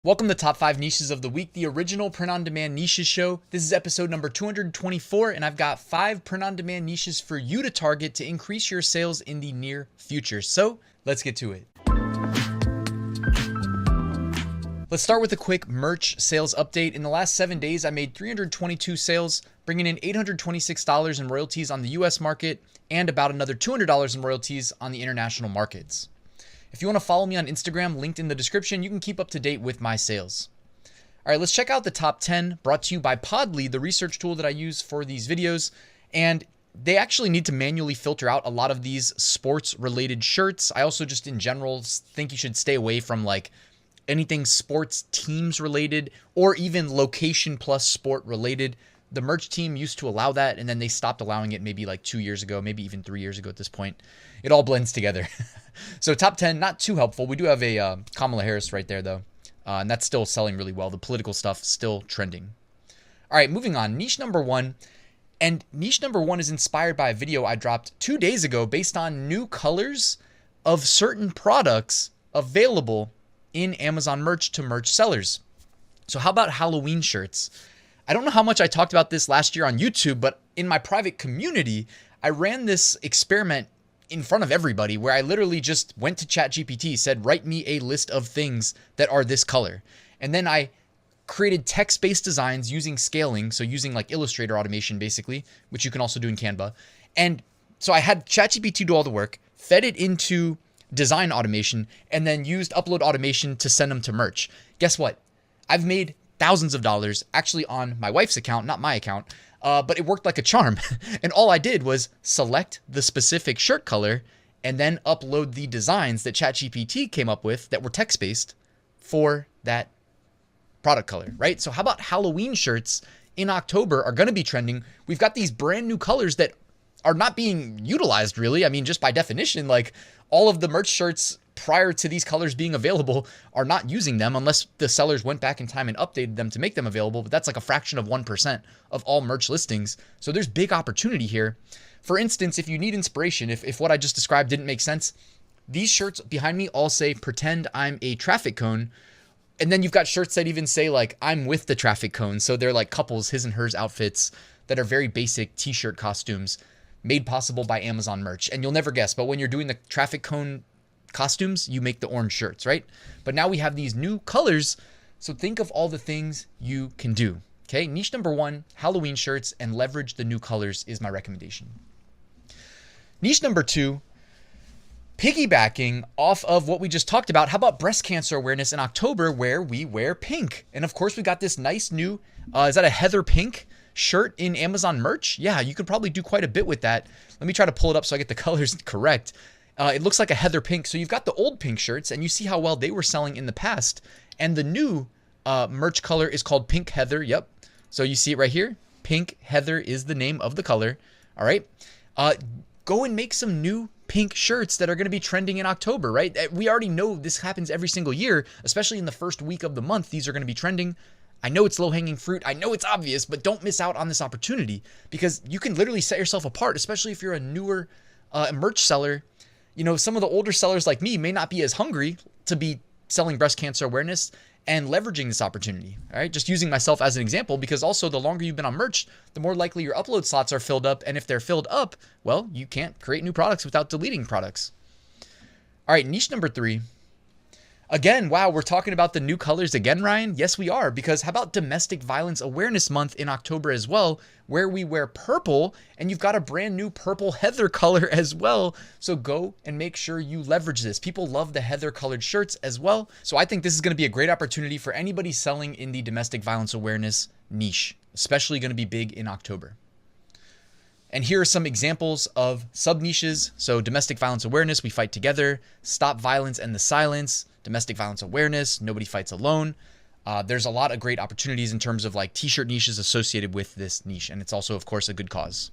Welcome to Top 5 Niches of the Week, the original print-on-demand niches show. This is episode number 224, and I've got 5 print-on-demand niches for you to target to increase your sales in the near future. So let's get to it. Let's start with a quick merch sales update. In the last 7 days, I made 322 sales, bringing in $826 in royalties on the US market and about another $200 in royalties on the international markets. If you want to follow me on Instagram, linked in the description, you can keep up to date with my sales. All right, let's check out the top 10 brought to you by Podly, the research tool that I use for these videos. And they actually need to manually filter out a lot of these sports related shirts. I also just in general think you should stay away from like anything sports teams related or even location plus sport related. The merch team used to allow that, and then they stopped allowing it maybe like 2 years ago, maybe even 3 years ago at this point. It all blends together. So top 10, not too helpful. We do have a Kamala Harris right there, though, and that's still selling really well. The political stuff still trending. All right, moving on. Niche number 1. And niche number 1 is inspired by a video I dropped 2 days ago based on new colors of certain products available in Amazon merch to merch sellers. So how about Halloween shirts? I don't know how much I talked about this last year on YouTube, but in my private community, I ran this experiment in front of everybody where I literally just went to ChatGPT, said, write me a list of things that are this color. And then I created text-based designs using scaling, so using like Illustrator automation basically, which you can also do in Canva. And so I had ChatGPT do all the work, fed it into design automation, and then used upload automation to send them to merch. Guess what? I've made thousands of dollars actually on my wife's account, not my account, but it worked like a charm. And all I did was select the specific shirt color and then upload the designs that ChatGPT came up with that were text-based for that product color, right? So how about Halloween shirts in October are going to be trending? We've got these brand new colors that are not being utilized really. I mean, just by definition, like all of the merch shirts prior to these colors being available are not using them unless the sellers went back in time and updated them to make them available. But that's like a fraction of 1% of all merch listings. So there's big opportunity here. For instance, if you need inspiration, if what I just described didn't make sense, these shirts behind me all say, pretend I'm a traffic cone. And then you've got shirts that even say like, I'm with the traffic cone. So they're like couples, his and hers outfits that are very basic t-shirt costumes made possible by Amazon merch. And you'll never guess, but when you're doing the traffic cone costumes, you make the orange shirts, right? But now we have these new colors. So think of all the things you can do. Okay. Niche number 1, Halloween shirts, and leverage the new colors is my recommendation. Niche number 2, piggybacking off of what we just talked about. How about breast cancer awareness in October where we wear pink? And of course we got this nice new, is that a heather pink shirt in Amazon merch? Yeah, you could probably do quite a bit with that. Let me try to pull it up so I get the colors correct. It looks like a heather pink. So you've got the old pink shirts and you see how well they were selling in the past. And the new merch color is called pink heather. Yep. So you see it right here. Pink heather is the name of the color. All right. Go and make some new pink shirts that are going to be trending in October, right? We already know this happens every single year, especially in the first week of the month. These are going to be trending. I know it's low-hanging fruit. I know it's obvious, but don't miss out on this opportunity because you can literally set yourself apart, especially if you're a newer merch seller. You know, some of the older sellers like me may not be as hungry to be selling breast cancer awareness and leveraging this opportunity. All right. Just using myself as an example, because also the longer you've been on merch, the more likely your upload slots are filled up. And if they're filled up, well, you can't create new products without deleting products. All right. Niche number 3. Again, wow, we're talking about the new colors again, Ryan? Yes, we are, because how about Domestic Violence Awareness Month in October as well, where we wear purple, and you've got a brand new purple heather color as well. So go and make sure you leverage this. People love the heather colored shirts as well. So I think this is going to be a great opportunity for anybody selling in the domestic violence awareness niche, especially going to be big in October. And here are some examples of sub niches. So domestic violence awareness, we fight together. Stop violence and the silence. Domestic violence awareness, nobody fights alone. There's a lot of great opportunities in terms of like t-shirt niches associated with this niche. And it's also, of course, a good cause.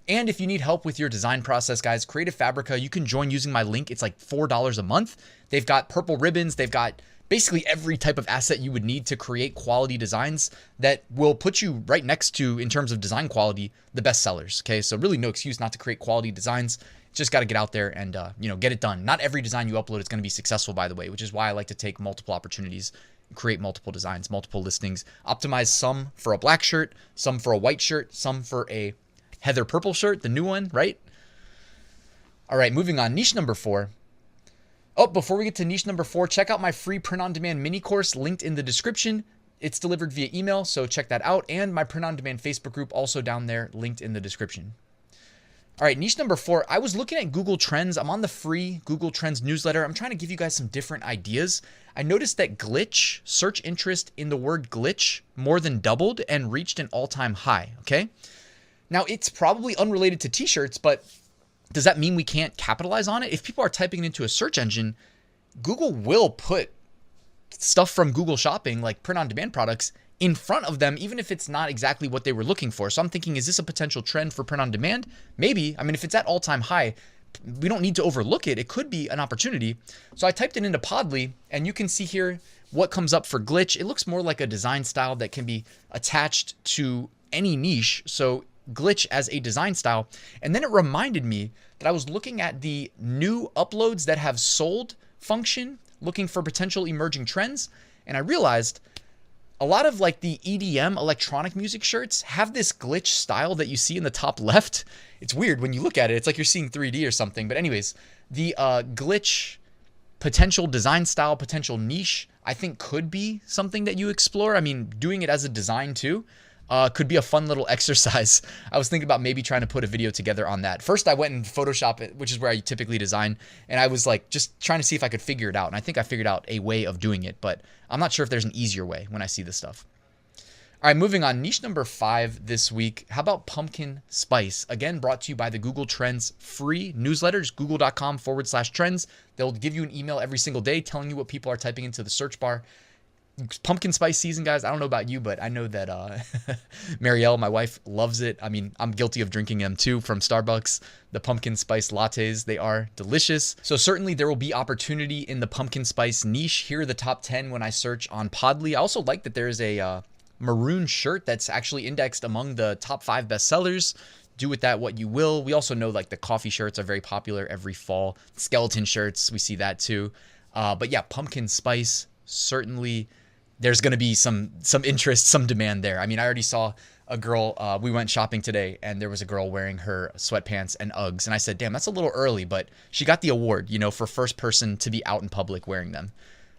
And if you need help with your design process, guys, create a Fabrica. You can join using my link. It's like $4 a month. They've got purple ribbons. They've got basically every type of asset you would need to create quality designs that will put you right next to, in terms of design quality, the best sellers. Okay, so really no excuse not to create quality designs. Just got to get out there and get it done. Not every design you upload is going to be successful, by the way, which is why I like to take multiple opportunities create multiple designs, multiple listings, optimize some for a black shirt, some for a white shirt, some for a heather purple shirt, the new one, right? All right, moving on. Niche number 4. Oh, before we get to niche number 4, check out my free print-on-demand mini course linked in the description. It's delivered via email, so check that out. And my print-on-demand Facebook group also down there, linked in the description. All right, niche number 4. I was looking at Google Trends. I'm on the free Google Trends newsletter. I'm trying to give you guys some different ideas. I noticed that glitch, search interest in the word glitch, more than doubled and reached an all-time high, okay? Now, it's probably unrelated to t-shirts, but does that mean we can't capitalize on it? If people are typing it into a search engine, Google will put stuff from Google Shopping, like print-on-demand products, in front of them, even if it's not exactly what they were looking for. So I'm thinking, is this a potential trend for print-on-demand? Maybe. I mean, if it's at all-time high, we don't need to overlook it. It could be an opportunity. So I typed it into Podly, and you can see here what comes up for glitch. It looks more like a design style that can be attached to any niche. So glitch as a design style. And then it reminded me that I was looking at the new uploads that have sold function, looking for potential emerging trends. And I realized a lot of like the EDM electronic music shirts have this glitch style that you see in the top left. It's weird when you look at it. It's like you're seeing 3D or something. But anyways, the glitch potential design style, potential niche, I think could be something that you explore. I mean, doing it as a design too. Could be a fun little exercise. I was thinking about maybe trying to put a video together on that. First, I went and Photoshop it, which is where I typically design. And I was like, just trying to see if I could figure it out. And I think I figured out a way of doing it, but I'm not sure if there's an easier way when I see this stuff. All right, moving on. Niche number 5 this week. How about pumpkin spice? Again, brought to you by the Google Trends free newsletters, google.com/trends. They'll give you an email every single day telling you what people are typing into the search bar. Pumpkin spice season, guys. I don't know about you, but I know that Marielle, my wife, loves it. I mean, I'm guilty of drinking them too from Starbucks. The pumpkin spice lattes, they are delicious. So certainly there will be opportunity in the pumpkin spice niche. Here are the top 10 when I search on Podly. I also like that there's a maroon shirt that's actually indexed among the top 5 bestsellers. Do with that what you will. We also know like the coffee shirts are very popular every fall. Skeleton shirts, we see that too. But yeah, pumpkin spice, certainly there's going to be some interest, some demand there. I mean, I already saw a girl, we went shopping today and there was a girl wearing her sweatpants and Uggs. And I said, damn, that's a little early, but she got the award, you know, for first person to be out in public wearing them.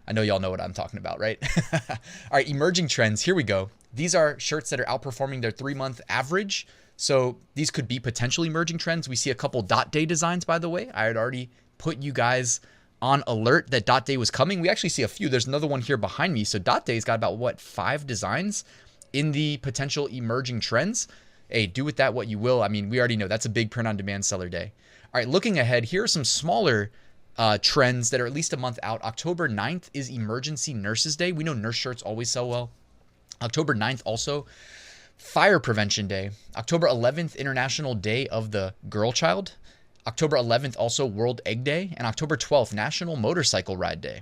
I know y'all know what I'm talking about, right? All right, emerging trends. Here we go. These are shirts that are outperforming their 3-month average. So these could be potential emerging trends. We see a couple dot day designs, by the way. I had already put you guys on alert that dot day was coming. We actually see a few. There's another one here behind me. So dot day's got about, what, 5 designs in the potential emerging trends. Hey, do with that what you will. I mean, we already know that's a big print-on-demand seller day. All right, looking ahead, here are some smaller trends that are at least a month out. October 9th is Emergency Nurses Day. We know nurse shirts always sell well. October 9th also Fire Prevention Day. October 11th, International Day of the Girl Child. October 11th, also World Egg Day. And October 12th, National Motorcycle Ride Day.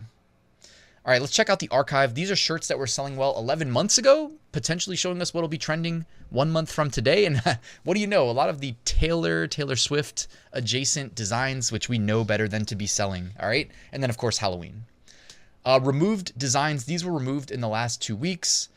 All right, let's check out the archive. These are shirts that were selling well 11 months ago, potentially showing us what will be trending 1 month from today. And what do you know? A lot of the Taylor Swift adjacent designs, which we know better than to be selling. All right. And then, of course, Halloween. Removed designs. These were removed in the last 2 weeks.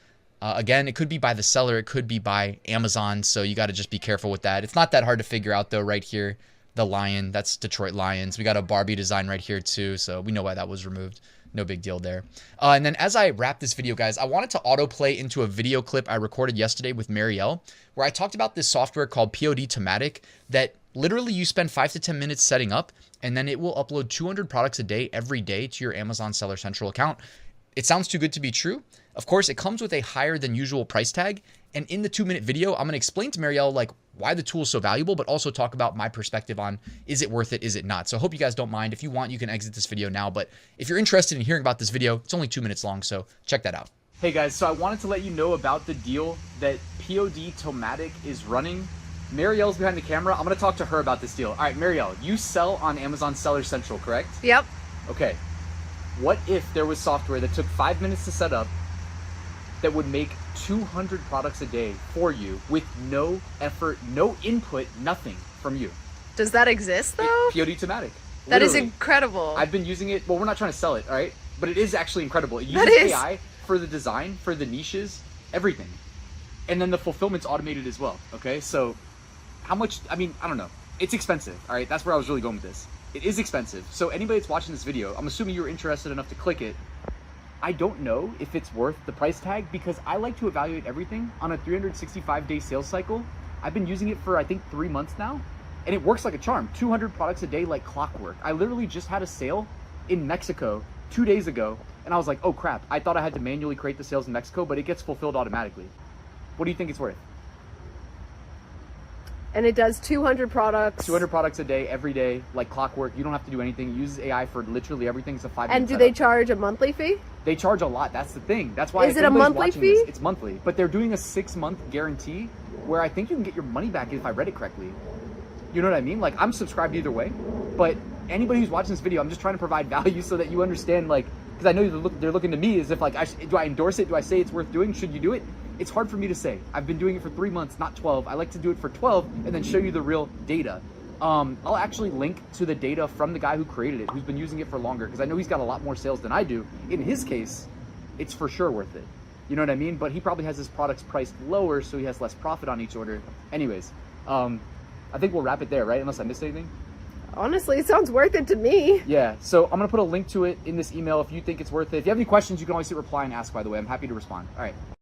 Again, it could be by the seller. It could be by Amazon. So you got to just be careful with that. It's not that hard to figure out, though, right here. The lion, that's Detroit Lions. We got a Barbie design right here, too. So we know why that was removed. No big deal there. And then as I wrap this video, guys, I wanted to autoplay into a video clip I recorded yesterday with Marielle, where I talked about this software called PodTomatic that literally you spend 5 to 10 minutes setting up, and then it will upload 200 products a day every day to your Amazon Seller Central account. It sounds too good to be true. Of course, it comes with a higher than usual price tag. And in the 2-minute video, I'm going to explain to Marielle like why the tool is so valuable, but also talk about my perspective on is it worth it, is it not? So I hope you guys don't mind. If you want, you can exit this video now. But if you're interested in hearing about this video, it's only 2 minutes long, so check that out. Hey guys, so I wanted to let you know about the deal that PodTomatic is running. Marielle's behind the camera. I'm going to talk to her about this deal. All right, Marielle, you sell on Amazon Seller Central, correct? Yep. Okay. What if there was software that took 5 minutes to set up that would make 200 products a day for you with no effort, no input, nothing from you? Does that exist though? PodTomatic. That is incredible. I've been using it. Well, we're not trying to sell it, all right? But it is actually incredible. It That uses is AI for the design, for the niches, everything. And then the fulfillment's automated as well, okay? So how much, I mean, I don't know. It's expensive, all right? That's where I was really going with this. It is expensive. So anybody that's watching this video, I'm assuming you're interested enough to click it. I don't know if it's worth the price tag because I like to evaluate everything on a 365-day sales cycle. I've been using it for, I think, 3 months now, and it works like a charm. 200 products a day like clockwork. I literally just had a sale in Mexico 2 days ago, and I was like, oh crap, I thought I had to manually create the sales in Mexico, but it gets fulfilled automatically. What do you think it's worth? And it does 200 products. 200 products a day, every day, like clockwork. You don't have to do anything. It uses AI for literally everything. It's a 5-minute And do setup. they charge a monthly fee? They charge a lot. That's the thing. That's why. Is it a monthly fee? It's monthly, but they're doing a 6-month guarantee where I think you can get your money back if I read it correctly. You know what I mean? Like, I'm subscribed either way, but anybody who's watching this video, I'm just trying to provide value so that you understand, like, because I know they're looking to me as if, like, do I endorse it? Do I say it's worth doing? Should you do it? It's hard for me to say. I've been doing it for 3 months, not 12. I like to do it for 12 and then show you the real data. I'll actually link to the data from the guy who created it, who's been using it for longer, because I know he's got a lot more sales than I do. In his case, it's for sure worth it. You know what I mean? But he probably has his products priced lower, so he has less profit on each order. Anyways, I think we'll wrap it there, right? Unless I missed anything. Honestly, it sounds worth it to me. Yeah, so I'm going to put a link to it in this email if you think it's worth it. If you have any questions, you can always hit reply and ask, by the way. I'm happy to respond. All right.